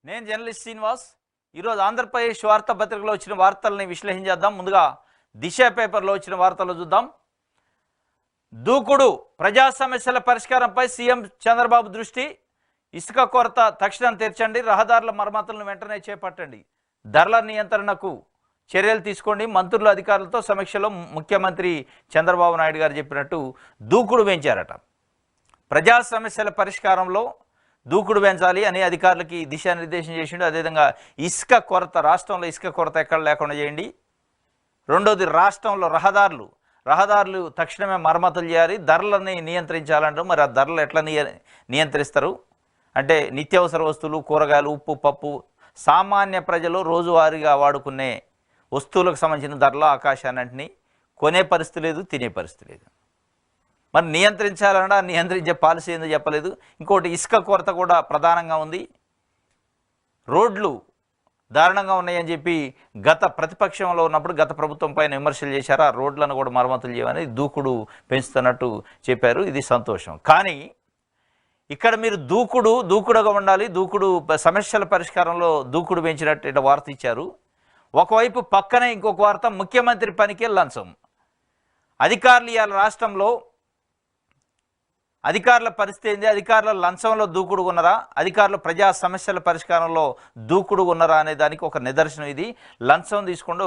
నేను జర్నలిస్ట్ శ్రీనివాస్. ఈరోజు ఆంధ్రప్రదేశ్ వార్తాపత్రికలో వచ్చిన వార్తల్ని విశ్లేషించేద్దాం. ముందుగా దిశ పేపర్లో వచ్చిన వార్తలు చూద్దాం. దూకుడు ప్రజా సమస్యల పరిష్కారంపై సీఎం చంద్రబాబు దృష్టి. ఇసుక కొరత తక్షణం తీర్చండి, రహదారుల మరమ్మతులను వెంటనే చేపట్టండి, ధరల నియంత్రణకు చర్యలు తీసుకోండి. మంత్రుల అధికారులతో సమీక్షలో ముఖ్యమంత్రి చంద్రబాబు నాయుడు గారు చెప్పినట్టు దూకుడు పెంచారట. ప్రజా సమస్యల పరిష్కారంలో దూకుడు పెంచాలి అని అధికారులకి దిశానిర్దేశం చేసిండు. అదేవిధంగా ఇసుక కొరత, రాష్ట్రంలో ఇసుక కొరత ఎక్కడ లేకుండా చేయండి. రెండోది, రాష్ట్రంలో రహదారులు తక్షణమే మరమ్మతులు చేయాలి, ధరలని నియంత్రించాలంటారు. మరి ఆ ధరలు ఎట్లా నియంత్రిస్తారు అంటే నిత్యావసర వస్తువులు, కూరగాయలు, ఉప్పు, పప్పు, సామాన్య ప్రజలు రోజువారీగా వాడుకునే వస్తువులకు సంబంధించిన ధరలు ఆకాశాన్నింటినీ కొనే పరిస్థితి లేదు, తినే పరిస్థితి లేదు. మరి నియంత్రించాలన్నా నియంత్రించే పాలసీ ఏందో చెప్పలేదు. ఇంకోటి, ఇసుక కొరత కూడా ప్రధానంగా ఉంది. రోడ్లు దారుణంగా ఉన్నాయని చెప్పి గత ప్రతిపక్షంలో ఉన్నప్పుడు గత ప్రభుత్వం పైన విమర్శలు చేశారు. ఆ రోడ్లను కూడా మరమ్మతులు చేయమని దూకుడు పెంచుతున్నట్టు చెప్పారు. ఇది సంతోషం. కానీ ఇక్కడ మీరు దూకుడుగా ఉండాలి, సమస్యల పరిష్కారంలో దూకుడు పెంచినట్టు వార్త ఇచ్చారు. ఒకవైపు పక్కనే ఇంకొక వార్త, ముఖ్యమంత్రి పనికే లంచం. అధికారులు ఇవాళ రాష్ట్రంలో అధికారుల పరిస్థితి ఏంది? అధికారుల లంచంలో దూకుడు ఉన్నారా, అధికారులు ప్రజా సమస్యల పరిష్కారంలో దూకుడు ఉన్నారా అనే దానికి ఒక నిదర్శనం ఇది. లంచం తీసుకుంటూ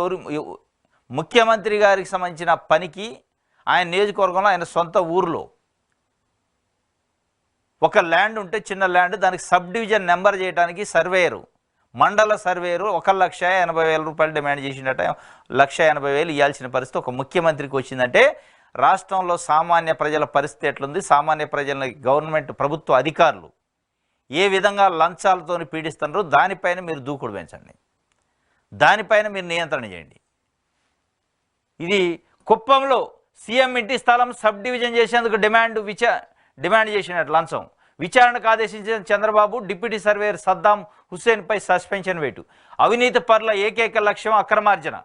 ముఖ్యమంత్రి గారికి సంబంధించిన పనికి ఆయన నియోజకవర్గంలో ఆయన సొంత ఊరిలో ఒక ల్యాండ్ ఉంటే, చిన్న ల్యాండ్, దానికి సబ్ డివిజన్ నెంబర్ చేయడానికి సర్వేయరు, మండల సర్వేయరు 1,80,000 రూపాయలు డిమాండ్ చేసిందట. 1,80,000 ఇవ్వాల్సిన పరిస్థితి ఒక ముఖ్యమంత్రికి వచ్చిందంటే రాష్ట్రంలో సామాన్య ప్రజల పరిస్థితి ఎట్లుంది? సామాన్య ప్రజల గవర్నమెంట్ ప్రభుత్వ అధికారులు ఏ విధంగా లంచాలతో పీడిస్తున్నారో దానిపైన మీరు దూకుడు పెంచండి, దానిపైన మీరు నియంత్రణ చేయండి. ఇది కుప్పంలో సీఎం ఇంటి స్థలం సబ్ డివిజన్ చేసేందుకు డిమాండ్ చేసినట్టు లంచం. విచారణకు ఆదేశించిన చంద్రబాబు డిప్యూటీ సర్వేయర్ సద్దాం హుస్సేన్పై సస్పెన్షన్ వేటు. అవినీతి పరుల ఏకైక లక్ష్యం అక్రమార్జన.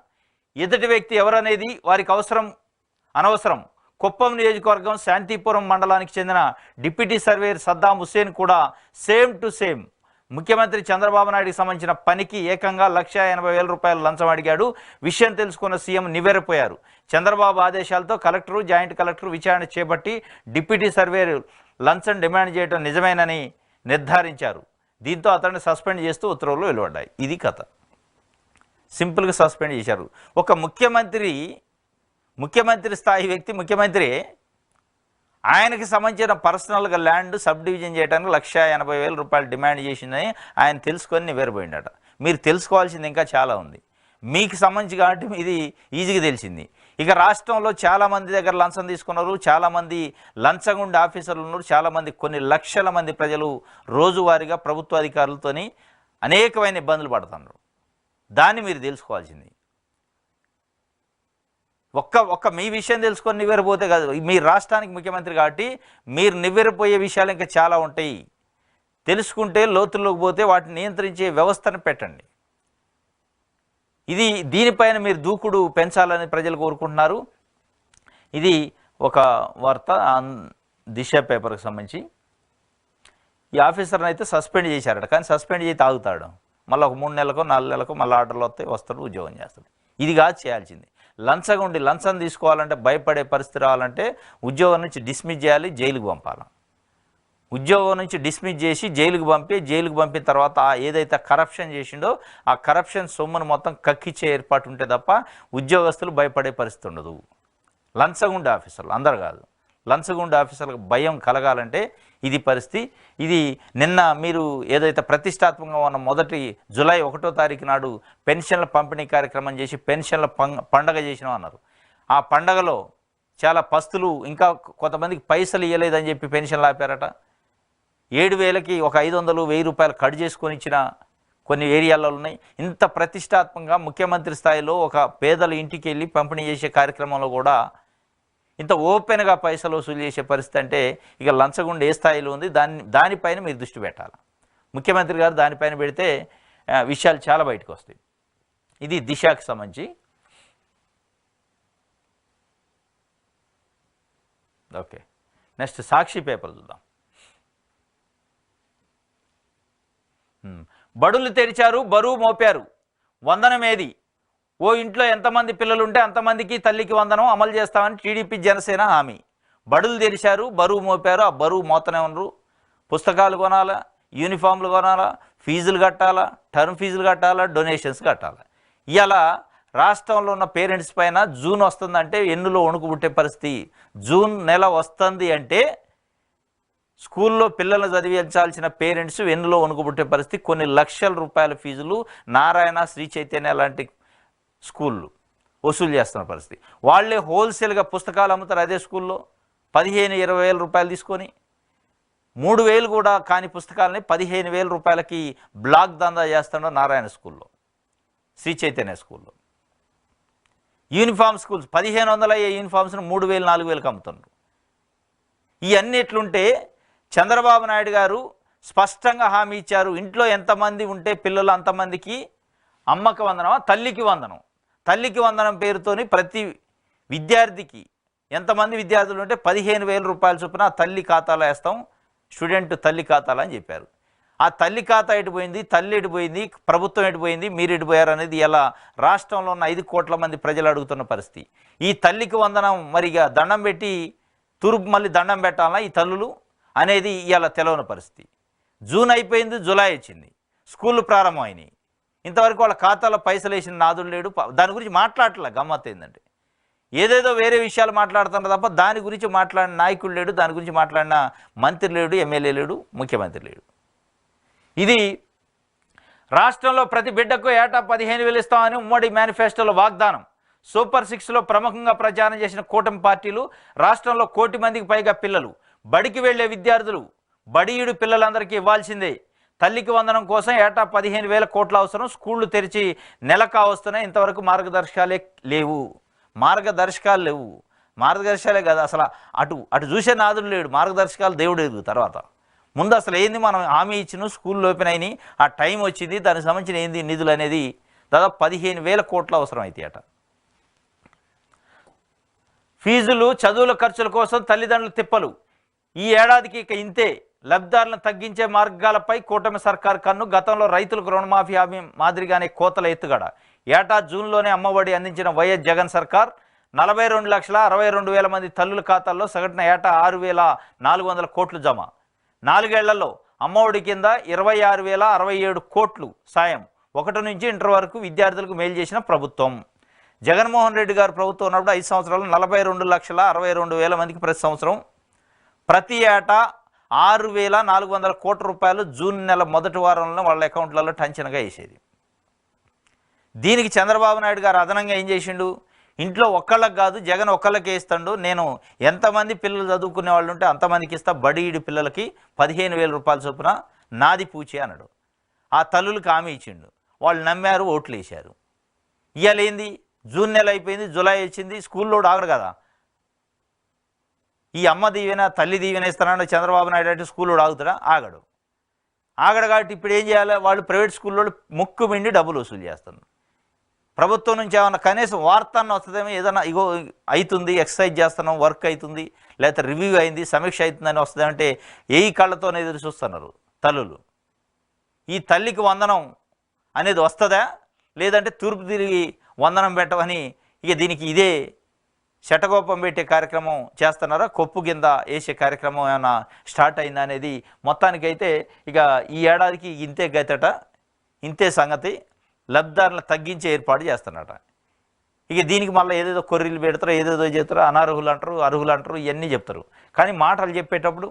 ఎదుటి వ్యక్తి ఎవరనేది వారికి అనవసరం. కుప్పం నియోజకవర్గం శాంతిపురం మండలానికి చెందిన డిప్యూటీ సర్వేయర్ సద్దాం హుస్సేన్ కూడా సేమ్ టు సేమ్ ముఖ్యమంత్రి చంద్రబాబు నాయుడికి సంబంధించిన పనికి ఏకంగా 1,80,000 రూపాయలు లంచం అడిగాడు. విషయం తెలుసుకున్న సీఎం నివ్వెరపోయారు. చంద్రబాబు ఆదేశాలతో కలెక్టరు, జాయింట్ కలెక్టర్ విచారణ చేపట్టి డిప్యూటీ సర్వేయర్ లంచం డిమాండ్ చేయడం నిజమేనని నిర్ధారించారు. దీంతో అతన్ని సస్పెండ్ చేస్తూ ఉత్తర్వులు వెలువడ్డాయి. ఇది కథ. సింపుల్గా సస్పెండ్ చేశారు. ఒక ముఖ్యమంత్రి స్థాయి వ్యక్తి, ముఖ్యమంత్రి, ఆయనకి సంబంధించిన పర్సనల్గా ల్యాండ్ సబ్ డివిజన్ చేయడానికి 1,80,000 రూపాయలు డిమాండ్ చేసిందని ఆయన తెలుసుకొని నివ్వెరపోయిందట. మీరు తెలుసుకోవాల్సింది ఇంకా చాలా ఉంది. మీకు సంబంధించి కాబట్టి ఇది ఈజీగా తెలిసింది. ఇక రాష్ట్రంలో చాలామంది దగ్గర లంచం తీసుకున్నారు, చాలామంది లంచగుండి ఆఫీసర్లు ఉన్నారు, చాలామంది కొన్ని లక్షల మంది ప్రజలు రోజువారీగా ప్రభుత్వ అధికారులతోని అనేకమైన ఇబ్బందులు పడుతున్నారు. దాన్ని మీరు తెలుసుకోవాల్సింది. ఒక్క మీ విషయం తెలుసుకొని నివ్వెరపోతే కాదు. మీ రాష్ట్రానికి ముఖ్యమంత్రి కాబట్టి మీరు నివ్వెరపోయే విషయాలు ఇంకా చాలా ఉంటాయి. తెలుసుకుంటే లోతుల్లోకి పోతే వాటిని నియంత్రించే వ్యవస్థను పెట్టండి. దీనిపైన మీరు దూకుడు పెంచాలని ప్రజలు కోరుకుంటున్నారు. ఇది ఒక వార్త దిశ పేపర్కి సంబంధించి. ఈ ఆఫీసర్ని అయితే సస్పెండ్ చేశారట. కానీ సస్పెండ్ చేసి తాగుతాడు, మళ్ళీ ఒక 3 నెలలకో 4 నెలలకో మళ్ళీ ఆర్డర్లు వస్తాడు, ఉద్యోగం చేస్తాడు. ఇది కాదు చేయాల్సింది. లంచం తీసుకోవాలంటే భయపడే పరిస్థితి రావాలంటే ఉద్యోగం నుంచి డిస్మిస్ చేయాలి, జైలుకు పంపాలి. ఉద్యోగం నుంచి డిస్మిస్ చేసి జైలుకు పంపిన తర్వాత ఏదైతే కరప్షన్ చేసిండో ఆ కరప్షన్ సొమ్మును మొత్తం కక్కిచ్చే ఏర్పాటు ఉంటే తప్ప ఉద్యోగస్తులు భయపడే పరిస్థితి ఉండదు. లంచగుండే ఆఫీసర్లు, అందరు కాదు, లంచగుండే ఆఫీసర్లకు భయం కలగాలంటే ఇది పరిస్థితి. ఇది నిన్న మీరు ఏదైతే ప్రతిష్టాత్మకంగా ఉన్న మొదటి జూలై 1వ తారీఖు నాడు పెన్షన్ల పంపిణీ కార్యక్రమం చేసి పెన్షన్ల పండగ చేసినాం అన్నారు. ఆ పండగలో చాలా పస్తులు, ఇంకా కొంతమందికి పైసలు ఇవ్వలేదని చెప్పి పెన్షన్లు ఆపారట. 7,000కి ఒక 500, 1,000 రూపాయలు కట్ చేసుకొని ఇచ్చిన కొన్ని ఏరియాలలో ఉన్నాయి. ఇంత ప్రతిష్టాత్మకంగా ముఖ్యమంత్రి స్థాయిలో ఒక పేదల ఇంటికి వెళ్ళి పంపిణీ చేసే కార్యక్రమంలో కూడా ఇంత ఓపెన్గా పైసలు వసూలు చేసే పరిస్థితి అంటే ఇక లంచగుండ ఏ స్థాయిలో ఉంది? దానిపైన మీరు దృష్టి పెట్టాలి. ముఖ్యమంత్రి గారు దానిపైన పెడితే విషయాలు చాలా బయటకు వస్తాయి. ఇది దిశకి సంబంధించి. ఓకే, నెక్స్ట్ సాక్షి పేపర్ చూద్దాం. బడులు తెరిచారు, బరువు మోపారు. వందనం ఏది? ఓ ఇంట్లో ఎంతమంది పిల్లలు ఉంటే అంతమందికి తల్లికి వందనం అమలు చేస్తామని టీడీపీ జనసేన హామీ. బడులు తెరిచారు, బరువు మోపారు. ఆ బరువు మోతనే ఉన్నారు. పుస్తకాలు కొనాలా, యూనిఫామ్లు కొనాలా, ఫీజులు కట్టాలా, టర్మ్ ఫీజులు కట్టాలా, డొనేషన్స్ కట్టాలా. ఇలా రాష్ట్రంలో ఉన్న పేరెంట్స్ పైన జూన్ వస్తుందంటే ఎన్నులో వణుకు పుట్టే పరిస్థితి. జూన్ నెల వస్తుంది అంటే స్కూల్లో పిల్లలను చదివించాల్సిన పేరెంట్స్ ఎన్నులో వణుకు పుట్టే పరిస్థితి. కొన్ని లక్షల రూపాయల ఫీజులు నారాయణ, శ్రీ చైతన్య లాంటి స్కూళ్ళు వసూలు చేస్తున్న పరిస్థితి. వాళ్ళే హోల్సేల్గా పుస్తకాలు అమ్ముతారు అదే స్కూల్లో 15-20 వేల రూపాయలు తీసుకొని. 3,000 కూడా కాని పుస్తకాలని 15,000 రూపాయలకి బ్లాక్ దందా చేస్తాడో నారాయణ స్కూల్లో, శ్రీ చైతన్య స్కూల్లో. యూనిఫామ్ స్కూల్స్ 1,500 అయ్యే యూనిఫామ్స్ను 3,000-4,000కి అమ్ముతున్నారు. ఇవన్నీ ఎట్లుంటే చంద్రబాబు నాయుడు గారు స్పష్టంగా హామీ ఇచ్చారు, ఇంట్లో ఎంతమంది ఉంటే పిల్లలు అంతమందికి అమ్మకి వందనం, తల్లికి వందనం. తల్లికి వందనం పేరుతోని ప్రతి విద్యార్థికి ఎంతమంది విద్యార్థులు ఉంటే 15,000 రూపాయల చొప్పున తల్లి ఖాతాలో వేస్తాం, స్టూడెంట్ తల్లి ఖాతాలో అని చెప్పారు. ఆ తల్లి ఖాతా ఎటుపోయింది, తల్లి ఎటుపోయింది, ప్రభుత్వం ఎటుపోయింది, మీరు ఎటుపోయారు అనేది ఇలా రాష్ట్రంలో ఉన్న 5 కోట్ల మంది ప్రజలు అడుగుతున్న పరిస్థితి. ఈ తల్లికి వందనం మరిగా దండం పెట్టి తూర్పు మళ్ళీ దండం పెట్టాలా ఈ తల్లులు అనేది ఇలా తెలవని పరిస్థితి. జూన్ అయిపోయింది, జూలై వచ్చింది, స్కూళ్ళు ప్రారంభమైనాయి. ఇంతవరకు వాళ్ళ ఖాతాలో పైసలు వేసిన నాదుడు లేడు. దాని గురించి మాట్లాడలే. గమ్మత్తు ఏంటంటే ఏదేదో వేరే విషయాలు మాట్లాడుతున్నారు తప్ప దాని గురించి మాట్లాడిన నాయకుడు లేడు, దాని గురించి మాట్లాడిన మంత్రి లేడు, ఎమ్మెల్యే లేడు, ముఖ్యమంత్రి లేడు. ఇది రాష్ట్రంలో ప్రతి బిడ్డకు ఏటా 15,000 ఇస్తామని ఉమ్మడి మేనిఫెస్టోలో వాగ్దానం. సూపర్ 6లో ప్రముఖంగా ప్రచారం చేసిన కూటమి పార్టీలు రాష్ట్రంలో 1 కోటి మందికి పైగా పిల్లలు, బడికి వెళ్లే విద్యార్థులు, బడియుడు పిల్లలందరికీ ఇవ్వాల్సిందే. తల్లికి వందనం కోసం ఏటా 15,000 కోట్ల అవసరం. స్కూళ్లు తెరిచి నెలకా వస్తున్నాయి. ఇంతవరకు మార్గదర్శకాలే లేవు. మార్గదర్శకాలే కాదు, అసలు అటు చూసే నాదుడు లేడు. మార్గదర్శకాలు దేవుడు ఎదుగు. తర్వాత ముందు అసలు ఏంది, మనం హామీ ఇచ్చిన స్కూళ్ళు ఓపెన్ అయినాయి, ఆ టైం వచ్చింది, దానికి సంబంధించిన ఏంది నిధులు అనేది దాదాపు 15,000 కోట్ల అవసరం అవుతాయి అట. ఫీజులు, చదువుల ఖర్చుల కోసం తల్లిదండ్రుల తిప్పలు. ఈ ఏడాదికి ఇక ఇంతే. లబ్ధిదారులను తగ్గించే మార్గాలపై కూటమి సర్కార్ కన్ను. గతంలో రైతులకు రుణమాఫీ హామీ మాదిరిగానే కోతల ఎత్తుగడ. ఏటా జూన్లోనే అమ్మఒడి అందించిన వైఎస్ జగన్ సర్కార్ 42,62,000 మంది తల్లుల ఖాతాల్లో సగటున ఏటా 6,400 కోట్లు జమ. 4 ఏళ్లలో అమ్మఒడి కింద 26,067 కోట్లు సాయం. 1 నుంచి ఇంటర్ వరకు విద్యార్థులకు మేలు చేసిన ప్రభుత్వం. జగన్మోహన్ రెడ్డి గారు ప్రభుత్వం ఉన్నప్పుడు 5 సంవత్సరాలు 42,62,000 మందికి ప్రతి సంవత్సరం ప్రతి ఏటా 6,400 కోట్ల రూపాయలు జూన్ నెల మొదటి వారంలో వాళ్ళ అకౌంట్లలో టంచనగా వేసేది. దీనికి చంద్రబాబు నాయుడు గారు అదనంగా ఏం చేసిండు, ఇంట్లో ఒక్కళ్ళకి కాదు జగన్ ఒక్కళ్ళకే ఇస్తాడు, నేను ఎంతమంది పిల్లలు చదువుకునే వాళ్ళు ఉంటే అంతమందికి ఇస్తా, బడిఈడి పిల్లలకి 15,000 రూపాయల చొప్పున నాది పూచి అన్నాడు. ఆ తల్లులకు హామీ ఇచ్చిండు. వాళ్ళు నమ్మారు, ఓట్లు వేశారు. ఇవాళ ఏంది, జూన్ నెల అయిపోయింది, జూలై వచ్చింది, స్కూల్లో ఆగడు కదా. ఈ అమ్మ దీవెన, తల్లి దీవెన ఇస్తానని చంద్రబాబు నాయుడు అంటే స్కూల్లో ఆగుతాడా? ఆగడు కాబట్టి ఇప్పుడు ఏం చేయాలి, వాళ్ళు ప్రైవేట్ స్కూల్లో ముక్కు మిండి డబ్బులు వసూలు చేస్తున్నారు. ప్రభుత్వం నుంచి ఏమన్నా కనీసం వార్త అన్న వస్తుందేమో, ఏదైనా ఇగో అవుతుంది, ఎక్సర్సైజ్ చేస్తున్నాం, వర్క్ అవుతుంది, లేకపోతే రివ్యూ అయింది, సమీక్ష అవుతుందని వస్తుందంటే ఏ కళ్ళతోనే ఎదురు చూస్తున్నారు తల్లులు. ఈ తల్లికి వందనం అనేది వస్తుందా, లేదంటే తూర్పు తిరిగి వందనం పెట్టమని ఇక దీనికి ఇదే శటకోపం పెట్టే కార్యక్రమం చేస్తున్నారా, కొప్పు కింద వేసే కార్యక్రమం ఏమైనా స్టార్ట్ అయిందా అనేది మొత్తానికైతే ఇక ఈ ఏడాదికి ఇంతే గతట, ఇంతే సంగతి. లబ్ధిదారులను తగ్గించే ఏర్పాటు చేస్తున్నారట. ఇక దీనికి మళ్ళీ ఏదేదో కొర్రీలు పెడతారో, ఏదేదో చేస్తారో, అనర్హులు అంటారు, అర్హులు అంటారు, ఇవన్నీ చెప్తారు. కానీ మాటలు చెప్పేటప్పుడు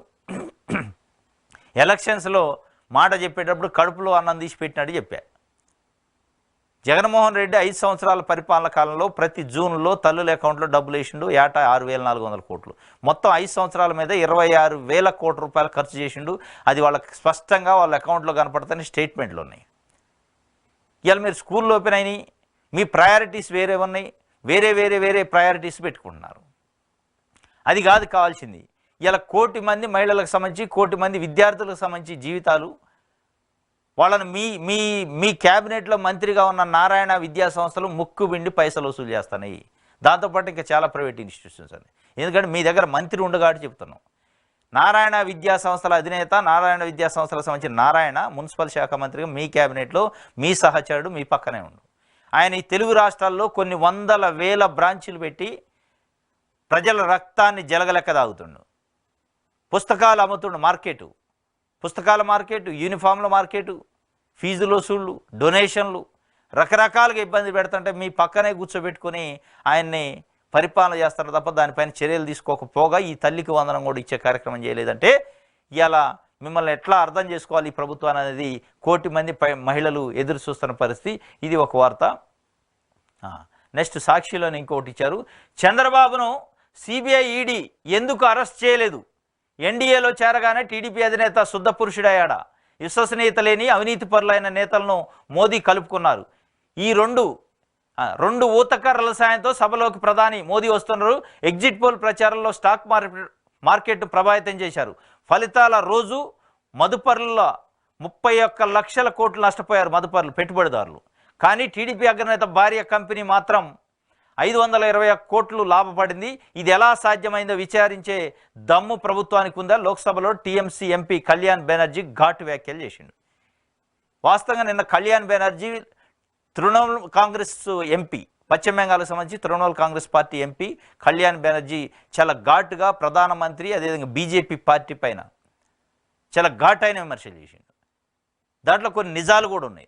ఎలక్షన్స్లో మాట చెప్పేటప్పుడు కడుపులో అన్నం తీసి పెట్టినట్టు చెప్పా. జగన్మోహన్ రెడ్డి 5 సంవత్సరాల పరిపాలన కాలంలో ప్రతి జూన్లో తల్లుల అకౌంట్లో డబ్బులు వేసిండు, ఏటా 6,400 కోట్లు. మొత్తం 5 సంవత్సరాల మీద 26,000 కోట్ల రూపాయలు ఖర్చు చేసిండు. అది వాళ్ళకి స్పష్టంగా వాళ్ళ అకౌంట్లో కనపడుతున్న స్టేట్మెంట్లు ఉన్నాయి. ఇవాళ మీరు స్కూల్లో ఓపెన్ అయినాయి, మీ ప్రయారిటీస్ వేరే ఉన్నాయి, వేరే ప్రయారిటీస్ పెట్టుకుంటున్నారు. అది కాదు కావాల్సింది. ఇలా 1 కోటి మంది మహిళలకు సంబంధించి, 1 కోటి మంది విద్యార్థులకు సంబంధించి జీవితాలు, వాళ్ళని మీ క్యాబినెట్లో మంత్రిగా ఉన్న నారాయణ విద్యా సంస్థలు ముక్కు బిండి పైసలు వసూలు చేస్తున్నాయి. దాంతోపాటు ఇంకా చాలా ప్రైవేట్ ఇన్స్టిట్యూషన్స్ అని. ఎందుకంటే మీ దగ్గర మంత్రి ఉండగాటి చెప్తున్నాం. నారాయణ విద్యా సంస్థల అధినేత, నారాయణ విద్యా సంస్థలకు సంబంధించిన నారాయణ మున్సిపల్ శాఖ మంత్రిగా మీ క్యాబినెట్లో మీ సహచరుడు మీ పక్కనే ఉండు. ఆయన ఈ తెలుగు రాష్ట్రాల్లో కొన్ని వందల వేల బ్రాంచీలు పెట్టి ప్రజల రక్తాన్ని జలగలెక్క తాగుతుండు. పుస్తకాలు అమ్ముతుండు, పుస్తకాల మార్కెట్, యూనిఫామ్ల మార్కెట్, ఫీజులు వసూళ్ళు, డొనేషన్లు, రకరకాలుగా ఇబ్బంది పెడుతుంటే మీ పక్కనే కూర్చోబెట్టుకుని ఆయన్ని పరిపాలన చేస్తారు తప్ప దానిపైన చర్యలు తీసుకోకపోగా ఈ తల్లికి వందనం కూడా ఇచ్చే కార్యక్రమం చేయలేదంటే ఇలా మిమ్మల్ని ఎట్లా అర్థం చేసుకోవాలి ఈ ప్రభుత్వాన్ని అనేది కోటి మంది మహిళలు ఎదురు చూస్తున్న పరిస్థితి. ఇది ఒక వార్త. నెక్స్ట్ సాక్షిలోని ఇంకోటి ఇచ్చారు. చంద్రబాబును సిబిఐ ఈడీ ఎందుకు అరెస్ట్ చేయలేదు? ఎన్డీఏలో చేరగానే టీడీపీ అధినేత శుద్ధ పురుషుడయ్యాడా? విశ్వసనీయత లేని అవినీతి పరులైన నేతలను మోదీ కలుపుకున్నారు. ఈ రెండు ఊతకర్రల సాయంతో సభలోకి ప్రధాని మోదీ వస్తున్నారు. ఎగ్జిట్ పోల్ ప్రచారంలో స్టాక్ మార్కెట్ ప్రభావితం చేశారు. ఫలితాల రోజు మదుపరుల 31 లక్షల కోట్లు నష్టపోయారు మదుపరులు, పెట్టుబడిదారులు. కానీ టీడీపీ అగ్రనేత భార్య కంపెనీ మాత్రం 521 కోట్లు లాభపడింది. ఇది ఎలా సాధ్యమైందో విచారించే దమ్ము ప్రభుత్వానికి ఉందా? లోక్సభలో టీఎంసీ ఎంపీ కళ్యాణ్ బెనర్జీ ఘాటు వ్యాఖ్యలు చేసిండు. వాస్తవంగా నిన్న కళ్యాణ్ బెనర్జీ తృణమూల్ కాంగ్రెస్ ఎంపీ, పశ్చిమ బెంగాల్కి సంబంధించి తృణమూల్ కాంగ్రెస్ పార్టీ ఎంపీ కళ్యాణ్ బెనర్జీ చాలా ఘాటుగా ప్రధానమంత్రి అదేవిధంగా బీజేపీ పార్టీ పైన చాలా ఘాటైన విమర్శలు చేసిండు. దాంట్లో కొన్ని నిజాలు కూడా ఉన్నాయి.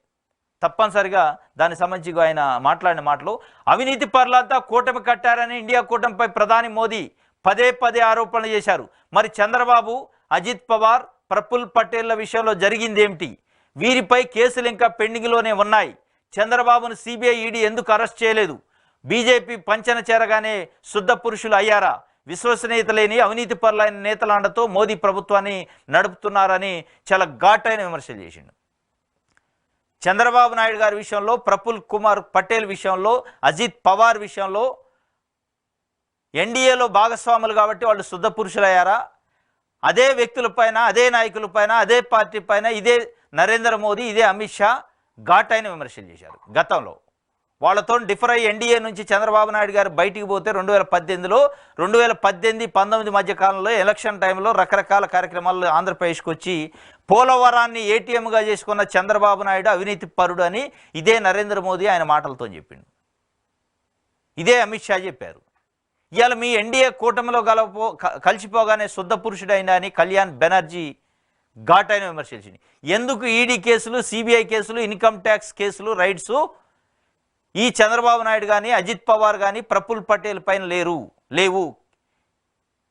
తప్పనిసరిగా దానికి సంబంధించి ఆయన మాట్లాడిన మాటలు, అవినీతి పరులంతా కూటమి కట్టారని ఇండియా కూటమిపై ప్రధాని మోదీ పదే ఆరోపణలు చేశారు. మరి చంద్రబాబు, అజిత్ పవార్, ప్రఫుల్ పటేళ్ల విషయంలో జరిగిందేమిటి? వీరిపై కేసులు ఇంకా పెండింగ్లోనే ఉన్నాయి. చంద్రబాబును సిబిఐ ఈడీ ఎందుకు అరెస్ట్ చేయలేదు? బీజేపీ పంచన చేరగానే శుద్ధ పురుషులు అయ్యారా? విశ్వసనీయత లేని అవినీతి పరులైన నేతల అండతో మోదీ ప్రభుత్వాన్ని నడుపుతున్నారని చాలా ఘాటైన విమర్శలు చేసిండు. చంద్రబాబు నాయుడు గారి విషయంలో, ప్రఫుల్ కుమార్ పటేల్ విషయంలో, అజిత్ పవార్ విషయంలో ఎన్డీఏలో భాగస్వాములు కాబట్టి వాళ్ళు శుద్ధ పురుషులయ్యారా? అదే వ్యక్తులపైన, అదే నాయకులపైన, అదే పార్టీ పైన ఇదే నరేంద్ర మోదీ, ఇదే అమిత్ షా ఘాటైన విమర్శలు చేశారు. గతంలో వాళ్ళతో డిఫర్ అయ్యి ఎన్డీఏ నుంచి చంద్రబాబు నాయుడు గారు బయటికి పోతే 2018లో 2018-19 మధ్య కాలంలో ఎలక్షన్ టైంలో రకరకాల కార్యక్రమాలు ఆంధ్రప్రదేశ్కి వచ్చి పోలవరాన్ని ఏటీఎంగా చేసుకున్న చంద్రబాబు నాయుడు అవినీతి పరుడు అని ఇదే నరేంద్ర మోదీ ఆయన మాటలతో చెప్పిండు. ఇదే అమిత్ షా చెప్పారు. ఇవాళ మీ ఎన్డీఏ కూటమిలో కలిసిపోగానే శుద్ధ పురుషుడైన అని కళ్యాణ్ బెనర్జీ ఘాటైన విమర్శించింది. ఎందుకు ఈడీ కేసులు, సిబిఐ కేసులు, ఇన్కమ్ ట్యాక్స్ కేసులు, రైట్స్ ఈ చంద్రబాబు నాయుడు కానీ, అజిత్ పవార్ కానీ, ప్రఫుల్ పటేల్ పైన లేవు?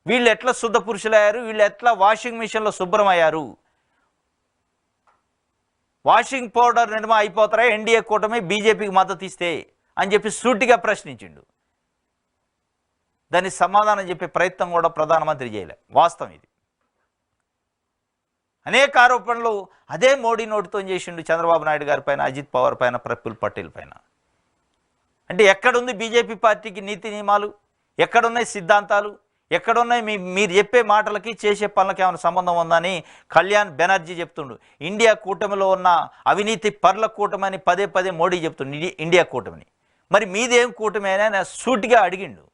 వీళ్ళు ఎట్లా శుద్ధ పురుషులయ్యారు? వీళ్ళు ఎట్లా వాషింగ్ మిషన్లో శుభ్రమయ్యారు? వాషింగ్ పౌడర్ నిర్మా అయిపోతారా ఎన్డీఏ కూటమి బీజేపీకి మద్దతు ఇస్తే అని చెప్పి సూటిగా ప్రశ్నించిండు. దానికి సమాధానం చెప్పే ప్రయత్నం కూడా ప్రధానమంత్రి చేయలే. వాస్తవం ఇది. అనేక ఆరోపణలు అదే మోడీ నోటితో చేసిండు చంద్రబాబు నాయుడు గారి పైన, అజిత్ పవార్ పైన, ప్రఫుల్ పటేల్ పైన. అంటే ఎక్కడుంది బీజేపీ పార్టీకి నీతి నియమాలు? ఎక్కడున్నాయి సిద్ధాంతాలు? ఎక్కడున్నాయి మీరు చెప్పే మాటలకి చేసే పనులకి ఏమైనా సంబంధం ఉందని కళ్యాణ్ బెనర్జీ చెప్తుండు. ఇండియా కూటమిలో ఉన్న అవినీతి పర్ల కూటమని పదే మోడీ చెప్తుండు ఇండియా కూటమిని. మరి మీదేం కూటమి అయినా సూటిగా అడిగిండు.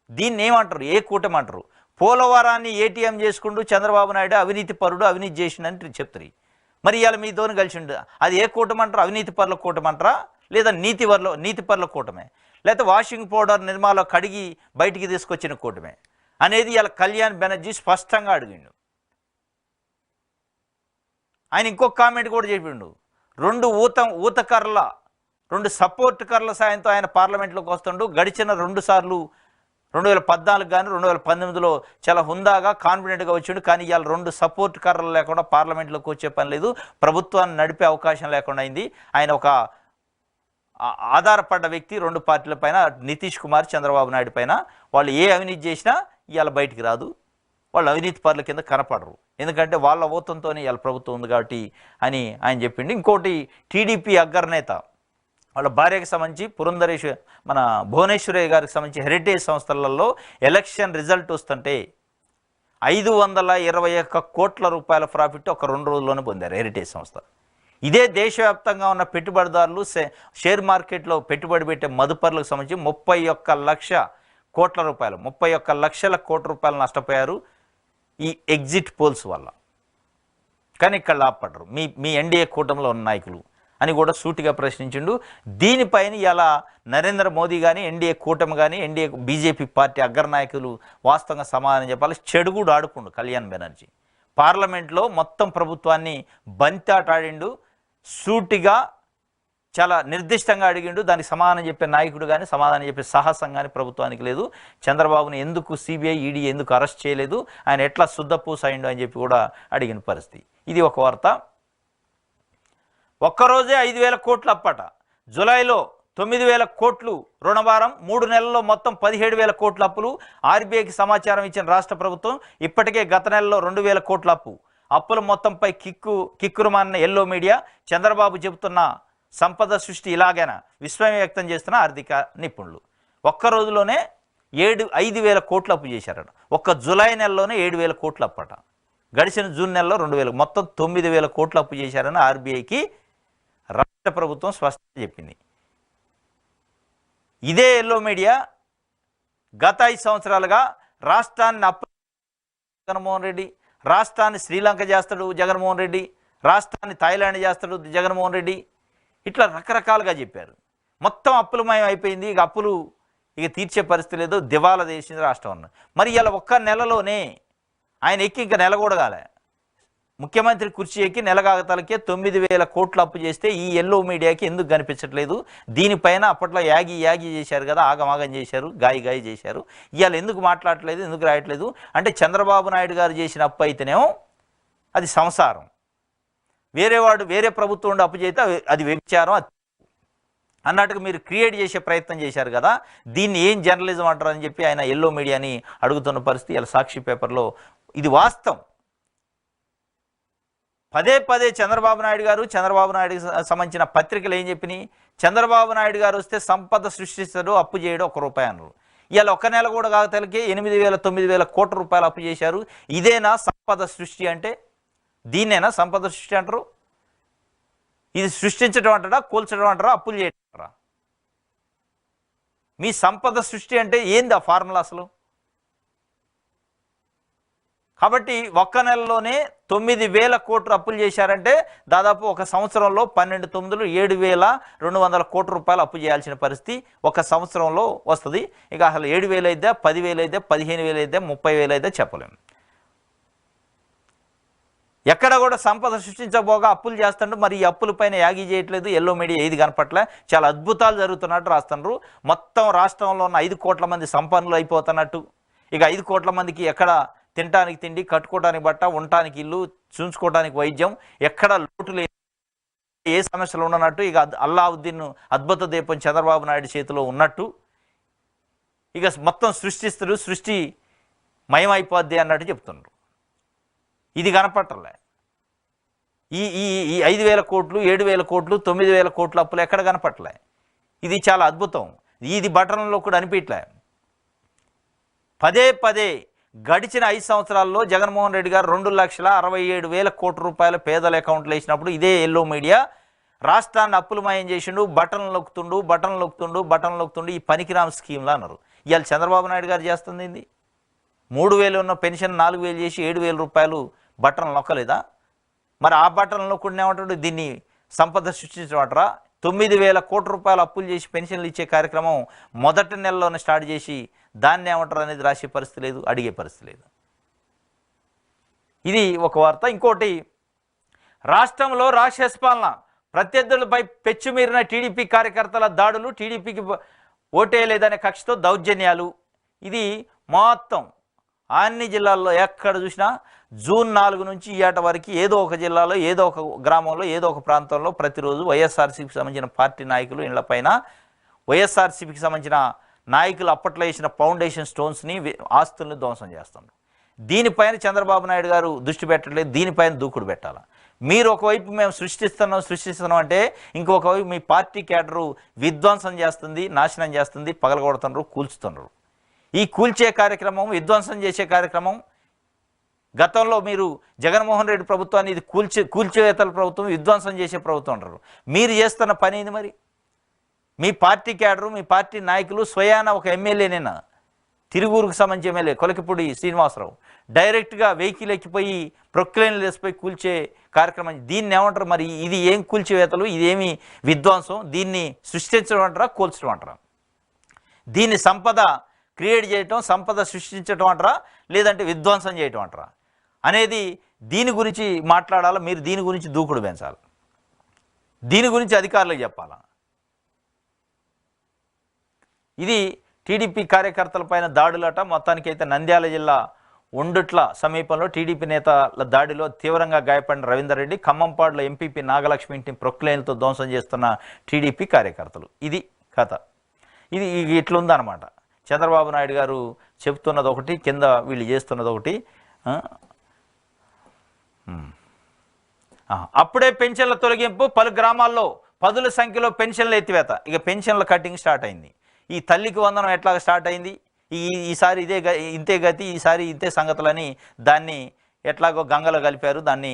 దీన్ని ఏమంటారు? ఏ కూటమి అంటారు? పోలవరాన్ని ఏటీఎం చేసుకుంటూ చంద్రబాబు నాయుడు అవినీతి పరుడు, అవినీతి చేసిండని చెప్తారు. మరి ఇవాళ మీతోని కలిసిండు. అది ఏ కూటమి అంటారు? అవినీతి పరుల కూటమి అంటారా, లేదా నీతి పరుల కూటమే, లేకపోతే వాషింగ్ పౌడర్ నిర్మాలో కడిగి బయటికి తీసుకొచ్చిన కూటమే అనేది ఇలా కళ్యాణ్ బెనర్జీ స్పష్టంగా అడిగిండు. ఆయన ఇంకొక కామెంట్ కూడా చెప్పిండు. రెండు సపోర్ట్ కర్రల సాయంతో ఆయన పార్లమెంట్లోకి వస్తుండు. గడిచిన 2 సార్లు 2014 కానీ 2019లో చాలా హుందాగా కాన్ఫిడెంట్గా వచ్చిండు. కానీ ఇవాళ 2 సపోర్ట్ కర్రలు లేకుండా పార్లమెంట్లోకి వచ్చే పని లేదు, ప్రభుత్వాన్ని నడిపే అవకాశం లేకుండా అయింది. ఆయన ఒక ఆధారపడ్డ వ్యక్తి 2 పార్టీల పైన, నితీష్ కుమార్, చంద్రబాబు నాయుడు పైన. వాళ్ళు ఏ అవినీతి చేసినా ఇవాళ బయటికి రాదు, వాళ్ళు అవినీతి పరుల కింద కనపడరు. ఎందుకంటే వాళ్ళ ఓతంతోనే ఇవాళ ప్రభుత్వం ఉంది కాబట్టి అని ఆయన చెప్పిండు. ఇంకోటి, టీడీపీ అగ్రనేత వాళ్ళ భార్యకి సంబంధించి మన భువనేశ్వరి గారికి సంబంధించి హెరిటేజ్ సంస్థలలో ఎలక్షన్ రిజల్ట్ వస్తుంటే 521 కోట్ల రూపాయల ప్రాఫిట్ ఒక 2 రోజుల్లోనే పొందారు హెరిటేజ్ సంస్థ. ఇదే దేశవ్యాప్తంగా ఉన్న పెట్టుబడిదారులు, షేర్ మార్కెట్లో పెట్టుబడి పెట్టే మదుపరులకు సంబంధించి 31 లక్షల కోట్ల రూపాయలు నష్టపోయారు. ఈ ఎగ్జిట్ పోల్స్ వల్ల. కానీ ఇక్కడ లాభపడరు మీ ఎన్డీఏ కూటమిలో ఉన్న నాయకులు అని కూడా సూటిగా ప్రశ్నించిండు. దీనిపైన ఇలా నరేంద్ర మోదీ కానీ ఎన్డీఏ కూటమి కానీ ఎన్డీఏ బీజేపీ పార్టీ అగ్రనాయకులు వాస్తవంగా సమాధానం చెప్పాలి. చెడుగుడు ఆడుకుండు కళ్యాణ్ బెనర్జీ. పార్లమెంట్లో మొత్తం ప్రభుత్వాన్ని బంతాటాడిండు, సూటిగా చాలా నిర్దిష్టంగా అడిగిండు. దానికి సమాధానం చెప్పే నాయకుడు కానీ సమాధానం చెప్పే సాహసం కానీ ప్రభుత్వానికి లేదు. చంద్రబాబుని ఎందుకు సిబిఐ ఈడీ ఎందుకు అరెస్ట్ చేయలేదు, ఆయన ఎట్లా శుద్ధపూస అయిండు అని చెప్పి కూడా అడిగిన పరిస్థితి. ఇది ఒక వార్త. ఒక్కరోజే 5,000 కోట్లు అప్పట. జులైలో 9,000 కోట్లు రుణభారం, 3 నెలల్లో మొత్తం 17,000 కోట్ల అప్పులు. ఆర్బీఐకి సమాచారం ఇచ్చిన రాష్ట్ర ప్రభుత్వం ఇప్పటికే గత నెలలో 2,000 కోట్ల అప్పుల మొత్తంపై కిక్కురుమాన్న ఎల్లో మీడియా. చంద్రబాబు చెబుతున్న సంపద సృష్టి ఇలాగైనా విస్మయం వ్యక్తం చేస్తున్న ఆర్థిక నిపుణులు. ఒక్క రోజులోనే 5,000 కోట్లు అప్పు చేశారట. ఒక్క జులై నెలలోనే 7,000 కోట్లు అప్పట. గడిచిన జూన్ నెలలో 2,000, మొత్తం 9,000 కోట్లు అప్పు చేశారని ఆర్బీఐకి రాష్ట్ర ప్రభుత్వం స్పష్టంగా చెప్పింది. ఇదే ఎల్లో మీడియా గత 5 సంవత్సరాలుగా రాష్ట్రాన్ని జగన్మోహన్ రెడ్డి, రాష్ట్రాన్ని శ్రీలంక చేస్తాడు జగన్మోహన్ రెడ్డి, రాష్ట్రాన్ని థాయిలాండ్ చేస్తాడు జగన్మోహన్ రెడ్డి, ఇట్లా రకరకాలుగా చెప్పారు. మొత్తం అప్పులమయం అయిపోయింది. ఇక అప్పులు తీర్చే పరిస్థితి లేదు, దివాలా చేసింది రాష్ట్రం అన్న. మరి ఇలా ఒక్క నెలలోనే ఆయన ఎక్కి ఇంకా నెల కూడా కాలే, ముఖ్యమంత్రి కుర్చీ ఎక్కి నెలగాగతలకే 9,000 కోట్లు అప్పు చేస్తే ఈ ఎల్లో మీడియాకి ఎందుకు కనిపించట్లేదు? దీనిపైన అప్పట్లో యాగి చేశారు కదా, ఆగమాగం చేశారు, గాయి చేశారు. ఇవాళ ఎందుకు మాట్లాడట్లేదు, ఎందుకు రాయట్లేదు అంటే చంద్రబాబు నాయుడు గారు చేసిన అప్పు అయితేనేమో అది సంసారం, వేరే ప్రభుత్వం ఉండి అప్పు చేస్తే అది వ్యభిచారం అన్నట్టుగా మీరు క్రియేట్ చేసే ప్రయత్నం చేశారు కదా. దీన్ని ఏం జర్నలిజం అంటారని చెప్పి ఆయన ఎల్లో మీడియాని అడుగుతున్న పరిస్థితి. ఇలా సాక్షి పేపర్లో ఇది వాస్తవం. పదే చంద్రబాబు నాయుడికి సంబంధించిన పత్రికలు ఏం చెప్పినాయి? చంద్రబాబు నాయుడు గారు వస్తే సంపద సృష్టిస్తాడు, అప్పు చేయడం ₹1 అన్నారు. ఇవాళ ఒక్క నెల కూడా కాగతలకి 8,000 9,000 కోట్ల రూపాయలు అప్పు చేశారు. ఇదేనా సంపద సృష్టి అంటే? దీన్నేనా సంపద సృష్టి అంటారు? ఇది సృష్టించడం అంటారా, కూల్చడం అంటారా, అప్పులు చేయడం అంటారా? మీ సంపద సృష్టి అంటే ఏంది ఆ ఫార్ములా అసలు? కాబట్టి ఒక్క నెలలోనే 9,000 కోట్లు అప్పులు చేశారంటే దాదాపు ఒక సంవత్సరంలో 12/9 7,200 కోట్ల రూపాయలు అప్పు చేయాల్సిన పరిస్థితి ఒక సంవత్సరంలో వస్తుంది. ఇక అసలు 7,000 అయితే, 10,000 అయితే, 15,000 అయితే, 30,000 అయితే చెప్పలేము. ఎక్కడ కూడా సంపద సృష్టించబోగా అప్పులు చేస్తుండ్రు. మరి ఈ అప్పుల పైన యాగి చేయట్లేదు ఎల్లో మీడియా, ఏది కనపట్లే. చాలా అద్భుతాలు జరుగుతున్నట్టు రాస్తున్నారు. మొత్తం రాష్ట్రంలో ఉన్న 5 కోట్ల మంది సంపన్నులు అయిపోతున్నట్టు. ఇక 5 కోట్ల మందికి ఎక్కడ తినడానికి తిండి, కట్టుకోవడానికి బట్ట, ఉండటానికి ఇల్లు, చూసుకోవడానికి వైద్యం, ఎక్కడ లోటు లేదు, ఏ సమస్యలు ఉన్నట్టు. ఇక అల్లావుద్దీన్ అద్భుత దీపం చంద్రబాబు నాయుడు చేతిలో ఉన్నట్టు. ఇక మొత్తం సృష్టిస్తారు, సృష్టి మయమైపోద్ది అన్నట్టు చెప్తున్నారు. ఇది కనపట్టలే. ఈ 5,000 కోట్లు, 7,000 కోట్లు, 9,000 కోట్ల అప్పులు ఎక్కడ కనపట్టలే. ఇది చాలా అద్భుతం. ఇది బటన్లో కూడా అనిపించలే. పదే గడిచిన 5 సంవత్సరాల్లో జగన్మోహన్ రెడ్డి గారు 2,67,000 కోట్ల రూపాయల పేదల అకౌంట్లు వేసినప్పుడు ఇదే ఎల్లో మీడియా రాష్ట్రాన్ని అప్పులమయం చేసిండు, బటన్లు నొక్కుతుండు, ఈ పనికిరామ్ స్కీమ్లా అన్నారు. ఇవాళ చంద్రబాబు నాయుడు గారు చేస్తుంది ఏంది? 3,000 ఉన్న పెన్షన్ 4,000 చేసి 7,000 రూపాయలు బటన్లు నొక్కలేదా? మరి ఆ బటన్లో కూడా ఏమంటాడు? దీన్ని సంపద సృష్టించమంటారా? 9,000 కోట్ల రూపాయలు అప్పులు చేసి పెన్షన్లు ఇచ్చే కార్యక్రమం మొదటి నెలలోనే స్టార్ట్ చేసి దాన్ని ఏమంటారు అనేది రాసే పరిస్థితి లేదు, అడిగే పరిస్థితి లేదు. ఇది ఒక వార్త. ఇంకోటి, రాష్ట్రంలో రాక్షస పాలన, ప్రత్యర్థులపై పెచ్చుమీరిన టీడీపీ కార్యకర్తల దాడులు, టీడీపీకి ఓటేయలేదనే కక్షతో దౌర్జన్యాలు. ఇది మొత్తం అన్ని జిల్లాల్లో ఎక్కడ చూసినా జూన్ 4 నుంచి ఈట వరకు ఏదో ఒక జిల్లాలో, ఏదో ఒక గ్రామంలో, ఏదో ఒక ప్రాంతంలో ప్రతిరోజు వైఎస్ఆర్సీపీకి సంబంధించిన పార్టీ నాయకులు ఇళ్లపైన, వైఎస్ఆర్సీపీకి సంబంధించిన నాయకులు అప్పట్లో వేసిన ఫౌండేషన్ స్టోన్స్ని, ఆస్తుల్ని ధ్వంసం చేస్తున్నారు. దీనిపైన చంద్రబాబు నాయుడు గారు దృష్టి పెట్టట్లేదు. దీనిపైన దూకుడు పెట్టాలి. మీరు ఒకవైపు మేము సృష్టిస్తున్నాం అంటే ఇంకొక వైపు మీ పార్టీ కేడరు విధ్వంసం చేస్తుంది, నాశనం చేస్తుంది, పగలగొడుతున్నారు, కూల్చుతున్నారు. ఈ కూల్చే కార్యక్రమం, విధ్వంసం చేసే కార్యక్రమం గతంలో మీరు జగన్మోహన్ రెడ్డి ప్రభుత్వాన్ని ఇది కూల్చేతల ప్రభుత్వం, విధ్వంసం చేసే ప్రభుత్వం అంటారు. మీరు చేస్తున్న పని ఏంది? మరి మీ పార్టీ కేడరు, మీ పార్టీ నాయకులు స్వయాన ఒక ఎమ్మెల్యేనేనా తిరుగురుకు సంబంధించి ఎమ్మెల్యే కొలకిపూడి శ్రీనివాసరావు డైరెక్ట్గా వెహికల్ ఎక్కిపోయి ప్రొక్లైన్లు వేసిపోయి కూల్చే కార్యక్రమం. దీన్ని ఏమంటారు మరి? ఇది ఏం కూల్చివేతలు, ఇదేమి విధ్వంసం? దీన్ని సృష్టించడం అంటారా, కూల్చడం అంటారా? దీన్ని సంపద క్రియేట్ చేయటం, సంపద సృష్టించడం అంటారా, లేదంటే విధ్వంసం చేయటం అంటారా అనేది దీని గురించి మాట్లాడాలి. మీరు దీని గురించి దూకుడు పెంచాలి, దీని గురించి అధికారులకు చెప్పాలా. ఇది టీడీపీ కార్యకర్తల పైన దాడులట. మొత్తానికైతే నంద్యాల జిల్లా ఒండుట్ల సమీపంలో టీడీపీ నేతల దాడిలో తీవ్రంగా గాయపడిన రవీందర్ రెడ్డి, ఖమ్మంపాడులో ఎంపీపీ నాగలక్ష్మి ఇంటిని ప్రొక్లైన్లతో ధ్వంసం చేస్తున్న టీడీపీ కార్యకర్తలు. ఇది కథ. ఇది ఇట్లుందనమాట. చంద్రబాబు నాయుడు గారు చెబుతున్నది ఒకటి, కింద వీళ్ళు చేస్తున్నది ఒకటి. అప్పుడే పెన్షన్ల తొలగింపు, పలు గ్రామాల్లో పదుల సంఖ్యలో పెన్షన్ల ఎత్తివేత. ఇక పెన్షన్ల కటింగ్ స్టార్ట్ అయింది. ఈ తల్లికి వందనం ఎట్లా స్టార్ట్ అయింది, ఈసారి ఇంతే గతి, ఈసారి ఇంతే సంగతులని దాన్ని ఎట్లాగో గంగలో కలిపారు. దాన్ని